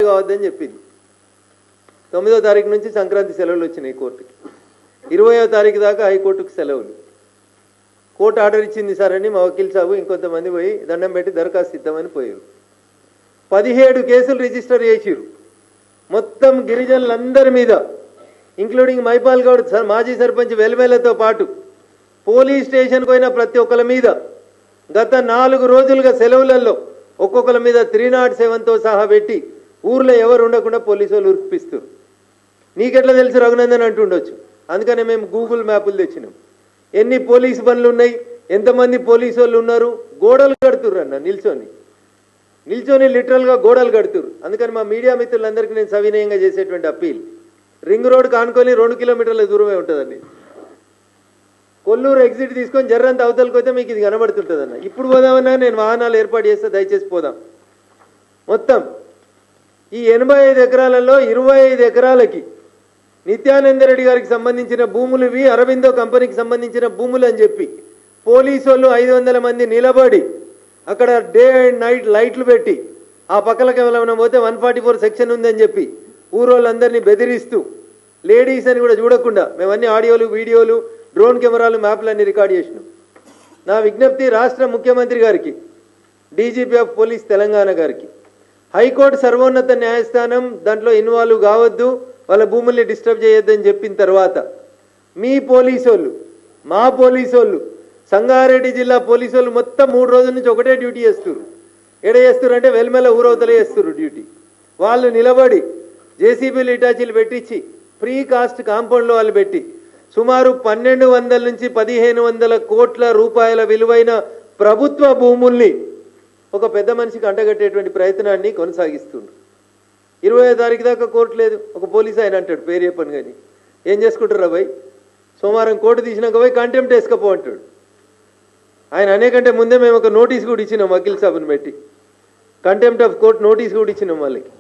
కావద్దని చెప్పింది. 9వ తారీఖు నుంచి సంక్రాంతి సెలవులు వచ్చినాయి కోర్టుకి. 20వ తారీఖు దాకా హైకోర్టుకు సెలవులు. కోర్టు ఆర్డర్ ఇచ్చింది సార్ అని మా వకీల్ సాబు ఇంకొంతమంది పోయి దండం పెట్టి దరఖాస్తు ఇద్దామని పోయారు. 17 కేసులు రిజిస్టర్ చేసిరు మొత్తం గిరిజనులందరి మీద, ఇంక్లూడింగ్ మైపాల్ గౌడ్ మాజీ సర్పంచ్ వెల్వేలతో పాటు పోలీస్ స్టేషన్కి పోయిన ప్రతి ఒక్కరి మీద గత 4 రోజులుగా సెలవులలో ఒక్కొక్కరి మీద 307తో సహా పెట్టి ఊర్లో ఎవరు ఉండకుండా పోలీసు వాళ్ళు ఉరిపిస్తారు. నీకెట్లా తెలుసు రఘునందన్ అంటుండొచ్చు. అందుకనే మేము గూగుల్ మ్యాపులు తెచ్చినాం. ఎన్ని పోలీసు బండ్లు ఉన్నాయి, ఎంతమంది పోలీసు వాళ్ళు ఉన్నారు, గోడలు కడుతుర్రు అన్న నిల్చొని లిటరల్గా గోడలు కడుతుర్రు. అందుకని మా మీడియా మిత్రులందరికీ నేను సవినయంగా చేసేటువంటి అప్పీల్, రింగ్ రోడ్ కానుకొని 2 కిలోమీటర్ల దూరమే ఉంటుందండి. కొల్లూరు ఎగ్జిట్ తీసుకొని జర్రంత అవతలకి పోతే మీకు ఇది కనబడుతుంటుంది అన్న. ఇప్పుడు పోదామన్నా నేను వాహనాలు ఏర్పాటు చేస్తే దయచేసి పోదాం. మొత్తం ఈ 85 ఎకరాలలో 25 ఎకరాలకి నిత్యానంద రెడ్డి గారికి సంబంధించిన భూములు ఇవి, అరవిందో కంపెనీకి సంబంధించిన భూములు అని చెప్పి పోలీసు వాళ్ళు 500 మంది నిలబడి అక్కడ డే అండ్ నైట్ లైట్లు పెట్టి ఆ పక్కలకి ఏమైనా పోతే 144 సెక్షన్ ఉందని చెప్పి ఊరోళ్ళందరినీ బెదిరిస్తూ లేడీస్ అని కూడా చూడకుండా మేమన్నీ ఆడియోలు, వీడియోలు, డ్రోన్ కెమెరాలు, మ్యాప్లు అన్ని రికార్డ్ చేసినాం. నా విజ్ఞప్తి రాష్ట్ర ముఖ్యమంత్రి గారికి, డీజీపీ ఆఫ్ పోలీస్ తెలంగాణ గారికి, హైకోర్టు సర్వోన్నత న్యాయస్థానం దాంట్లో ఇన్వాల్వ్ కావద్దు, వాళ్ళ భూముల్ని డిస్టర్బ్ చేయొద్దని చెప్పిన తర్వాత మీ పోలీసోళ్ళు, మా పోలీసోళ్ళు, సంగారెడ్డి జిల్లా పోలీసోళ్ళు మొత్తం 3 రోజుల నుంచి ఒకటే డ్యూటీ చేస్తున్నారు. ఎడ చేస్తున్నారు అంటే వెల్మెల ఊరవతలే చేస్తున్నారు డ్యూటీ. వాళ్ళు నిలబడి జేసీబీలు ఇటాచీలు పెట్టించి ప్రీ కాస్ట్ కాంపౌండ్లో వాళ్ళు పెట్టి సుమారు 1200 నుంచి 1500 కోట్ల రూపాయల విలువైన ప్రభుత్వ భూముల్ని ఒక పెద్ద మనిషికి అంటగట్టేటువంటి ప్రయత్నాన్ని కొనసాగిస్తున్నారు. 20వ తారీఖు దాకా కోర్టు లేదు. ఒక పోలీసు ఆయన అంటాడు, పేరు చెప్పను కానీ, ఏం చేసుకుంటారు రా భయ్, సోమవారం కోర్టు తీసినాక పోయి కంటెంప్ట్ వేసుకపో అంటాడు. ఆయన అనేకంటే ముందే మేము ఒక నోటీస్ కూడా ఇచ్చినాం, వకీల్ సాబుని పెట్టి కంటెంప్ట్ ఆఫ్ కోర్ట్ నోటీస్ కూడా ఇచ్చినాం వాళ్ళకి.